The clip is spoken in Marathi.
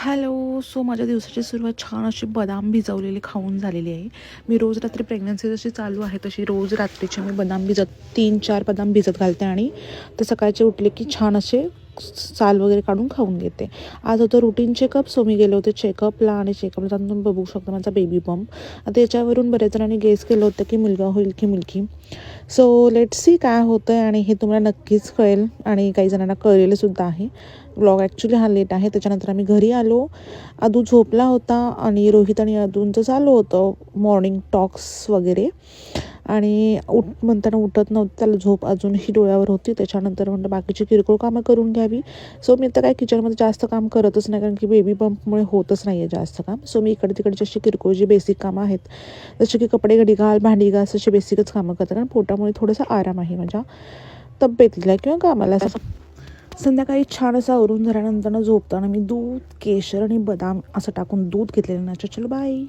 हॅलो. सो माझ्या दिवसाची सुरुवात छान अशी बदाम भिजवलेली खाऊन झालेली आहे. मी रोज रात्री प्रेग्नन्सी जशी चालू आहे तशी रोज रात्रीचे मी बदाम 3-4 बदाम भिजत घालते आणि ते सकाळचे उठले की छान असे साल वगैरे काढून खाऊन घेते. आज होतं रुटीन चेकअप. सो मी गेले होते चेकअपला आणि चेकअपला जाऊन तुम्ही बघू शकता माझा बेबी बंप. आता याच्यावरून बऱ्याच जणांनी गेस केलं होतं की मुलगा होईल की मुलगी. सो लेट्स सी काय होतं आहे आणि हे तुम्हाला नक्कीच कळेल आणि काही जणांना कळलेलंसुद्धा आहे. ब्लॉग ॲक्च्युली हा लेट आहे. त्याच्यानंतर आम्ही घरी आलो. अदू झोपला होता आणि रोहित आणि अदूंचं चालू होतं मॉर्निंग टॉक्स वगैरे आणि म्हणताना उठत नव्हतं. त्याला झोप अजूनही डोळ्यावर होती. त्याच्यानंतर म्हणलं बाकीची किरकोळ कामं करून घ्यावी. सो मी आता काय किचनमध्ये जास्त काम करतच नाही कारण की बेबी बंपमुळे होतच नाही आहे जास्त काम. सो मी इकडे तिकडची अशी किरकोळ जी बेसिक कामं आहेत जसे की कपडे घडी घाल, भांडी घास अशी बेसिकच कामं करते कारण पोटामुळे थोडासा आराम आहे माझ्या तब्येतीला किंवा कामाला. संध्याकाळी छान असं आवरून झाल्यानंतर झोपताना मी दूध, केशर आणि बदाम असं टाकून दूध घेतलेलं ना. चलो बाय.